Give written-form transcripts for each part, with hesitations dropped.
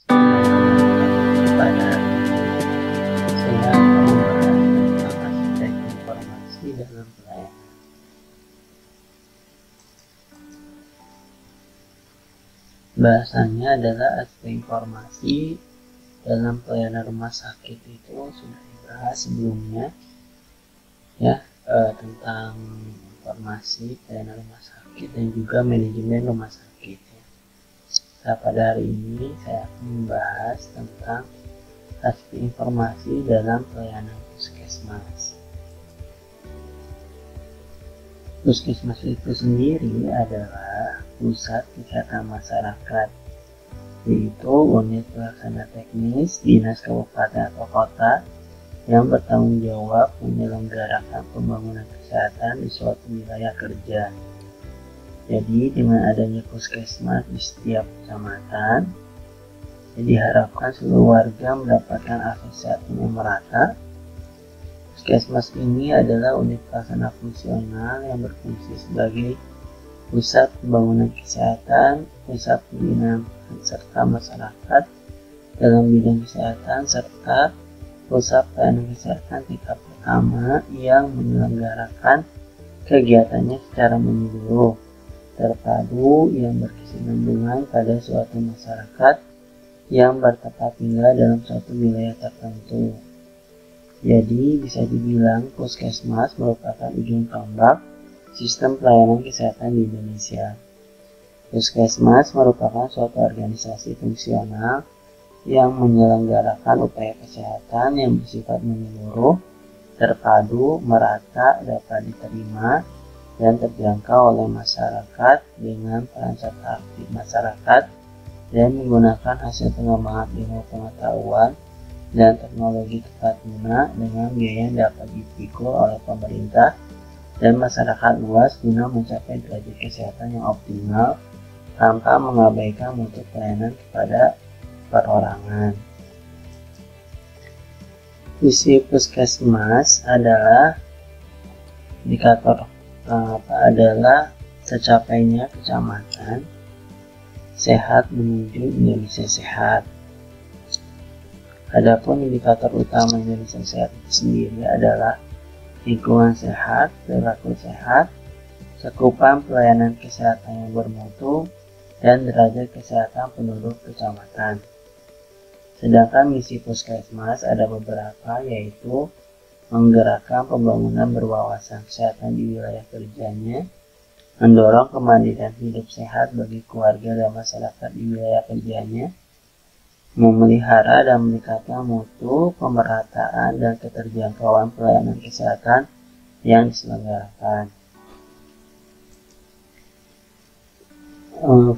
Pada saya akan membahas tentang aspek informasi dalam pelayanan. Bahasannya adalah aspek informasi dalam pelayanan rumah sakit itu sudah dibahas sebelumnya ya, tentang informasi pelayanan rumah sakit dan juga manajemen rumah sakit ya. Nah, pada hari ini saya akan membahas tentang aspek informasi dalam pelayanan puskesmas. Puskesmas itu sendiri adalah pusat kesehatan masyarakat, yaitu unit pelaksana teknis dinas kabupaten atau kota yang bertanggung jawab menyelenggarakan pembangunan kesehatan di suatu wilayah kerja. Jadi dengan adanya puskesmas di setiap kecamatan, diharapkan seluruh warga mendapatkan akses kesehatan yang merata. Puskesmas ini adalah unit pelaksana fungsional yang berfungsi sebagai pusat pembangunan kesehatan, pusat pembinaan serta masyarakat dalam bidang kesehatan, serta pusat pelayanan kesehatan tingkat pertama yang menyelenggarakan kegiatannya secara menyeluruh, terpadu yang berkesinambungan pada suatu masyarakat yang bertempat tinggal dalam suatu wilayah tertentu. Jadi bisa dibilang puskesmas merupakan ujung tombak sistem pelayanan kesehatan di Indonesia. Puskesmas merupakan suatu organisasi fungsional yang menyelenggarakan upaya kesehatan yang bersifat menyeluruh, terpadu, merata, dapat diterima, dan terjangkau oleh masyarakat dengan peran serta aktif masyarakat dan menggunakan hasil pengembangan ilmu pengetahuan dan teknologi tepat guna dengan biaya yang dapat dipikul oleh pemerintah dan masyarakat luas guna mencapai derajat kesehatan yang optimal tanpa mengabaikan mutu pelayanan kepada perorangan. Visi puskesmas adalah indikator adalah tercapainya kecamatan sehat menuju Indonesia sehat. Adapun indikator utama Indonesia sehat itu sendiri adalah lingkungan sehat, perilaku sehat, cakupan pelayanan kesehatan yang bermutu, dan derajat kesehatan penduduk kecamatan. Sedangkan misi puskesmas ada beberapa, yaitu menggerakkan pembangunan berwawasan kesehatan di wilayah kerjanya, mendorong kemandirian hidup sehat bagi keluarga dan masyarakat di wilayah kerjanya, memelihara dan meningkatkan mutu, pemerataan, dan keterjangkauan pelayanan kesehatan yang diselenggarakan.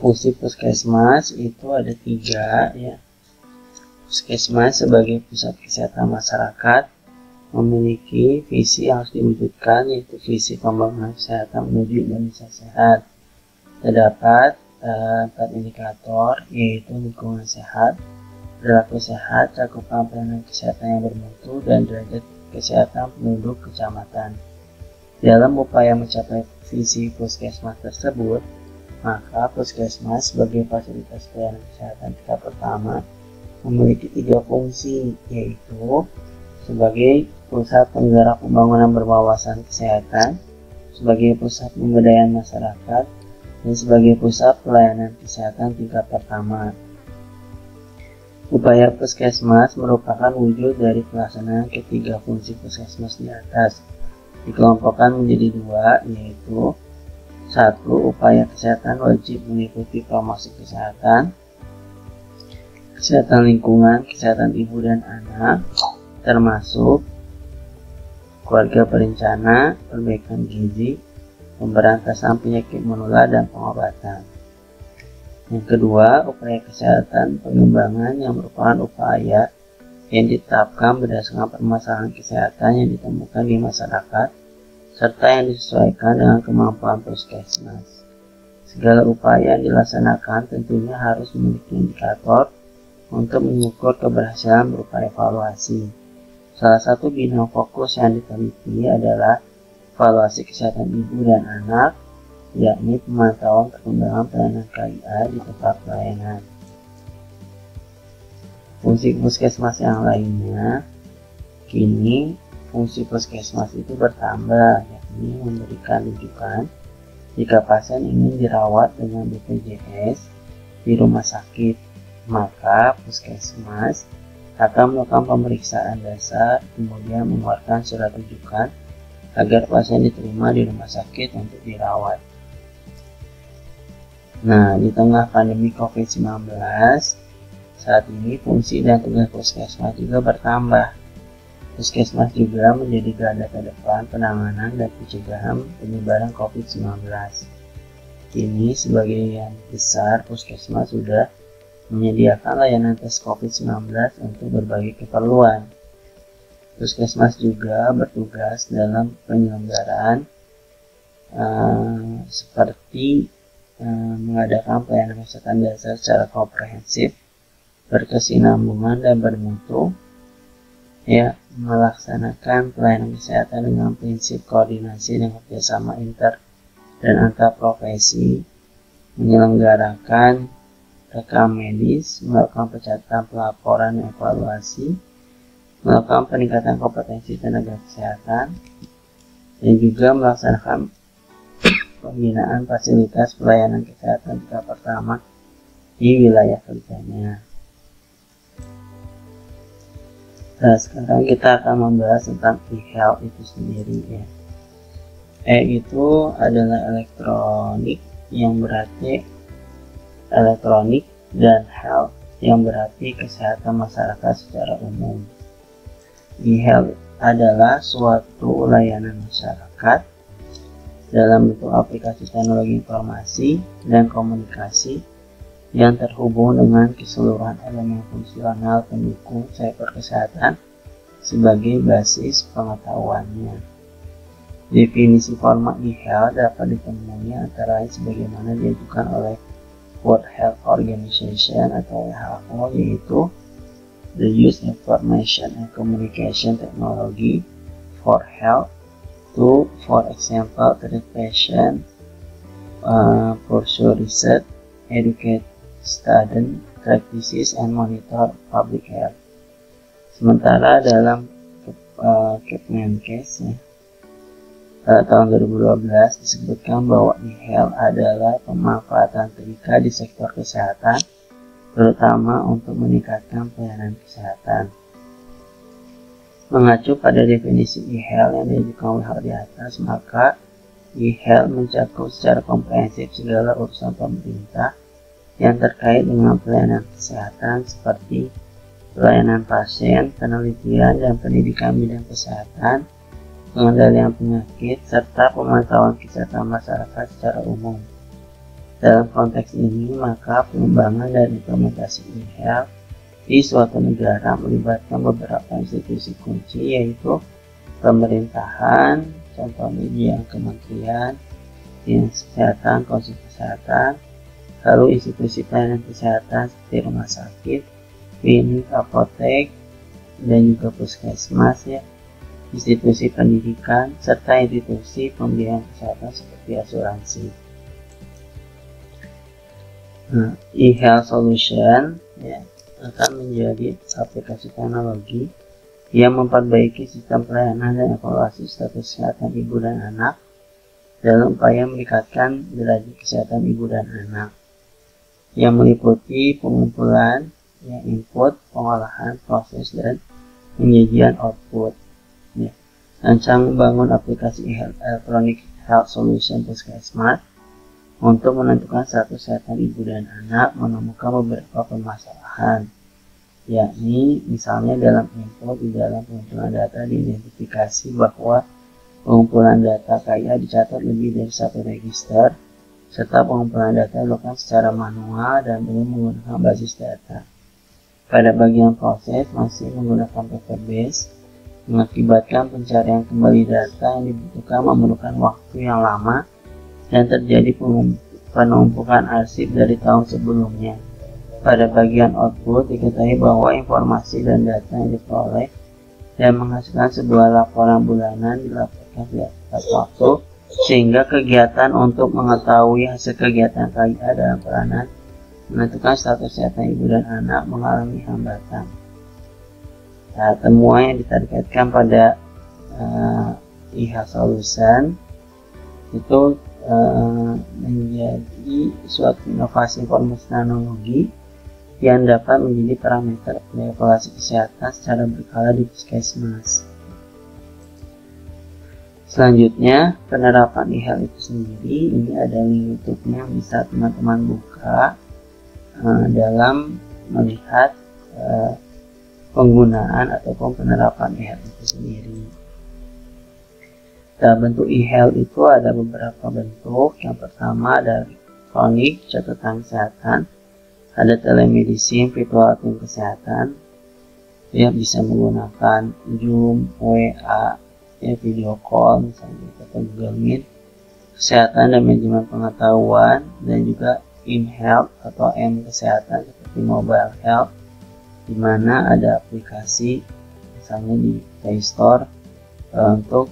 Fungsi puskesmas itu ada 3 ya. Puskesmas sebagai pusat kesehatan masyarakat memiliki visi yang harus diwujudkan, yaitu visi pembangunan kesehatan menuju Indonesia sehat. Terdapat 4 indikator, yaitu lingkungan sehat, perilaku sehat, cakupan pelayanan kesehatan yang bermutu, dan derajat kesehatan penduduk kecamatan. Dalam upaya mencapai visi puskesmas tersebut, maka puskesmas sebagai fasilitas pelayanan kesehatan tingkat pertama memiliki 3 fungsi, yaitu sebagai pusat penggerak pembangunan berwawasan kesehatan, sebagai pusat pemberdayaan masyarakat, dan sebagai pusat pelayanan kesehatan tingkat pertama. Upaya puskesmas merupakan wujud dari pelaksanaan ketiga fungsi puskesmas di atas. Dikelompokkan menjadi 2, yaitu 1. Upaya kesehatan wajib meliputi promosi kesehatan, kesehatan lingkungan, kesehatan ibu dan anak, termasuk keluarga berencana, perbaikan gizi, pemberantasan penyakit menular, dan pengobatan. Yang kedua, upaya kesehatan pengembangan yang merupakan upaya yang ditetapkan berdasarkan permasalahan kesehatan yang ditemukan di masyarakat serta yang disesuaikan dengan kemampuan puskesmas. Segala upaya yang dilaksanakan tentunya harus memiliki indikator untuk mengukur keberhasilan berupa evaluasi. Salah satu bidang fokus yang diteliti adalah evaluasi kesehatan ibu dan anak, yakni pemantauan perkembangan pelayanan KIA di tempat pelayanan. fungsi puskesmas yang lainnya, kini fungsi puskesmas itu bertambah, yakni memberikan rujukan jika pasien ingin dirawat dengan BPJS di rumah sakit, maka puskesmas akan melakukan pemeriksaan dasar, kemudian mengeluarkan surat rujukan agar pasien diterima di rumah sakit untuk dirawat. Nah, di tengah pandemi COVID-19, saat ini fungsi dan tugas puskesmas juga bertambah. Puskesmas juga menjadi garda terdepan penanganan dan pencegahan penyebaran COVID-19. Kini sebagian besar puskesmas sudah menyediakan layanan tes COVID-19 untuk berbagai keperluan. Puskesmas juga bertugas dalam penyelenggaraan seperti mengadakan pelayanan kesehatan dasar secara komprehensif, berkesinambungan dan bermutu, ya, melaksanakan pelayanan kesehatan dengan prinsip koordinasi dan kerjasama inter dan antar profesi, menyelenggarakan rekam medis, melakukan pencatatan pelaporan dan evaluasi, melakukan peningkatan kompetensi tenaga kesehatan, dan juga melaksanakan pembinaan fasilitas pelayanan kesehatan tingkat pertama di wilayah kerjanya. Nah, sekarang kita akan membahas tentang e-health itu sendiri, ya. Itu adalah elektronik yang berarti elektronik dan health yang berarti kesehatan masyarakat secara umum. E-health adalah suatu layanan masyarakat dalam bentuk aplikasi teknologi informasi dan komunikasi yang terhubung dengan keseluruhan elemen fungsional pendukung sektor kesehatan sebagai basis pengetahuannya. Definisi format e-health dapat ditemui antara lain sebagaimana diajukan oleh World Health Organization atau WHO, yaitu the use information and communication technology for health to, for example, treat patient, pursue research, educate student, track disease, and monitor public health. Sementara dalam Kemenkes, tahun 2012 disebutkan bahwa e-health adalah pemanfaatan TIKA di sektor kesehatan, terutama untuk meningkatkan pelayanan kesehatan. Mengacu pada definisi e-health yang diajukan WHO di atas, maka e-health mencakup secara komprehensif segala urusan pemerintah yang terkait dengan pelayanan kesehatan seperti pelayanan pasien, penelitian dan pendidikan bidang kesehatan, pengendalian penyakit, serta pemantauan kesehatan masyarakat secara umum. Dalam konteks ini, maka pengembangan dan implementasi e-health di suatu negara melibatkan beberapa institusi kunci, yaitu pemerintahan, contohnya di kementerian, dinas kesehatan, konsul kesehatan, lalu institusi pelayanan kesehatan seperti rumah sakit, klinik, apotek, dan juga puskesmas, ya, institusi pendidikan, serta institusi pembiayaan kesehatan seperti asuransi. E-health solution, ya, akan menjadi aplikasi teknologi yang memperbaiki sistem pelayanan dan evaluasi status kesehatan ibu dan anak dalam upaya meningkatkan derajat kesehatan ibu dan anak, yang meliputi pengumpulan, ya, input, pengolahan, proses, dan penyajian output. Ya. Rancang membangun aplikasi Electronic Health Solution Puskesmas untuk menentukan status kesehatan ibu dan anak menemukan beberapa permasalahan, yakni misalnya dalam input di dalam pengumpulan data diidentifikasi bahwa pengumpulan data KIA dicatat lebih dari satu register, serta pengumpulan data dilakukan secara manual dan belum menggunakan basis data. Pada bagian proses masih menggunakan paper-based, mengakibatkan pencarian kembali data yang dibutuhkan memerlukan waktu yang lama dan terjadi penumpukan arsip dari tahun sebelumnya. Pada bagian output diketahui bahwa informasi dan data yang diperoleh dan menghasilkan sebuah laporan bulanan dilaporkan setiap waktu, sehingga kegiatan untuk mengetahui hasil kegiatan KIA dalam peranan menentukan status kesehatan ibu dan anak mengalami hambatan. Nah, temuan yang ditargetkan pada e-health solution itu menjadi suatu inovasi informasi teknologi yang dapat menjadi parameter evaluasi kesehatan secara berkala di puskesmas. Selanjutnya, penerapan e-health itu sendiri, ini ada link YouTube-nya bisa teman-teman buka dalam melihat penggunaan ataupun penerapan e-health itu sendiri. Dalam bentuk e-health itu ada beberapa bentuk. Yang pertama ada elektronik, catatan kesehatan, ada telemedicine, virtual tim kesehatan, ya bisa menggunakan Zoom, WA, ya video call misalnya atau Google Meet, kesehatan dan manajemen pengetahuan, dan juga in-health atau M-kesehatan seperti mobile health, di mana ada aplikasi misalnya di Play Store untuk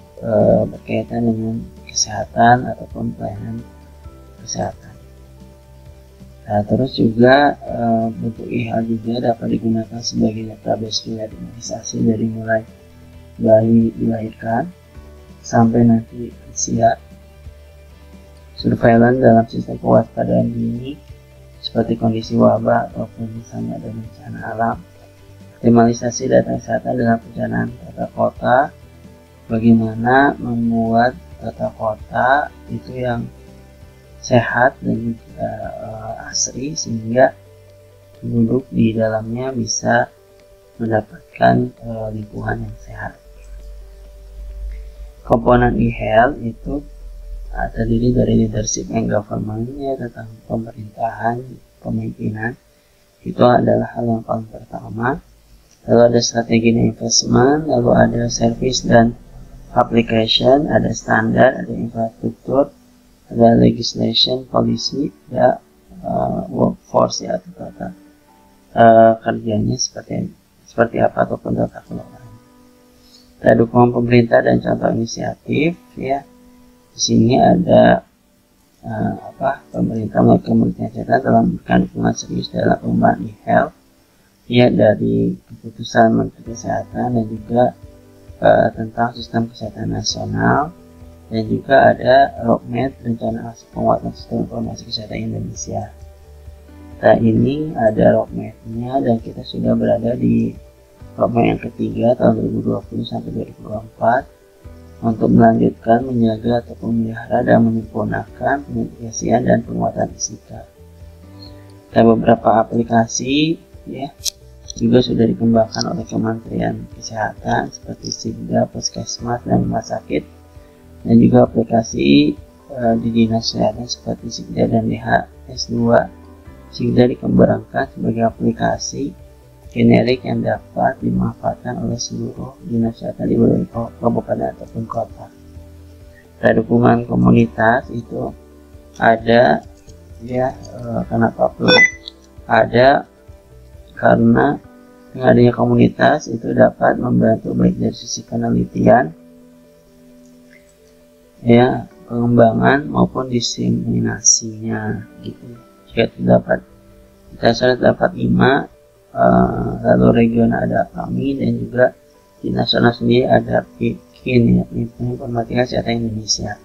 berkaitan dengan kesehatan ataupun pelayanan kesehatan. Nah, terus juga bentuk e-health juga dapat digunakan sebagai database imunisasi dari mulai bayi dilahirkan sampai nanti usia, surveillance dalam sistem kewaspadaan dini seperti kondisi wabah ataupun misalnya ada bencana alam, optimalisasi data kesehatan dalam perencanaan tata kota, bagaimana membuat tata kota itu yang sehat dan juga asri sehingga penduduk di dalamnya bisa mendapatkan lingkungan yang sehat. Komponen e-health itu terdiri dari leadership and government, ya, tentang pemerintahan, pemimpinan. Itu adalah hal yang paling pertama. Lalu ada strategi dan investment, lalu ada service dan application, ada standar, ada infrastruktur, ada legislation, policy, ada workforce, ya, atau tata kerjanya seperti apa ataupun tata kelola. Ada dukungan pemerintah dan contoh inisiatif, ya. Di sini ada pemerintah melalui Kementerian Kesehatan dalam memberikan dukungan serius dalam pengembangan e-health, ya, dari keputusan Menteri Kesehatan dan juga tentang sistem kesehatan nasional, dan juga ada roadmap rencana aksi penguatan sistem informasi kesehatan Indonesia. Nah, ini ada roadmapnya dan kita sudah berada di roadmap yang ketiga tahun 2020 sampai 2024 untuk melanjutkan, menjaga ataupun memelihara dan menyempurnakan pengintegrasian dan penguatan ISIKA. Ada beberapa aplikasi, ya, juga sudah dikembangkan oleh Kementerian Kesehatan seperti Sigda, Puskesmas, dan Rumah Sakit, dan juga aplikasi di Dinas Kesehatan seperti Sigda dan DHS2. Sigda dikembangkan sebagai aplikasi generik yang dapat dimanfaatkan oleh seluruh dinas kesehatan di berbagai kabupaten ataupun kota. Ada dukungan komunitas itu ada, ya, kenapa perlu ada, karena dengan adanya komunitas itu dapat membantu baik dari sisi penelitian, ya, pengembangan maupun diseminasinya, gitu. Jika terdapat kita sudah dapat 5, lalu regional ada kami, dan juga di nasional sendiri ada PIKIN, ya, Informatika Kesehatan Indonesia.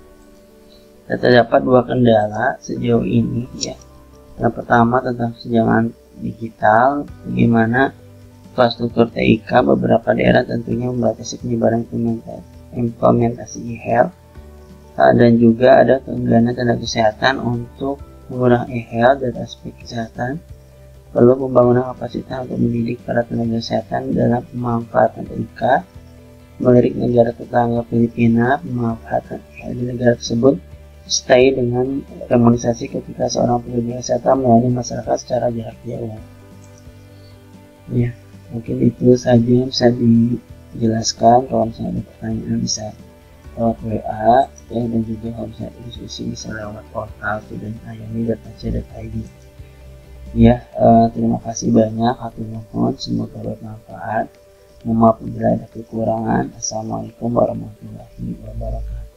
Terdapat 2 kendala sejauh ini, ya. Yang pertama tentang kesenjangan digital, bagaimana infrastruktur TIK beberapa daerah tentunya membatasi penyebaran implementasi e-health, dan juga ada keengganan tenaga kesehatan untuk menggunakan e-health dan aspek kesehatan. Perlu pembangunan kapasitas untuk mendidik para tenaga kesehatan dalam pemanfaatan TIK. Melirik negara tetangga Filipina, pemanfaatan e-health di negara tersebut disertai dengan imunisasi ketika seorang pekerja kesehatan melayani masyarakat secara jarak jauh. Ya, mungkin itu saja yang bisa dijelaskan. Kalau misalnya ada pertanyaan bisa lewat WA, ya, dan juga kalau misalnya diskusi bisa lewat portal studentayani.ac.id. Ya, terima kasih banyak, hatur nuhun, semoga bermanfaat. Mohon maaf bila ada kekurangan. Assalamualaikum warahmatullahi wabarakatuh.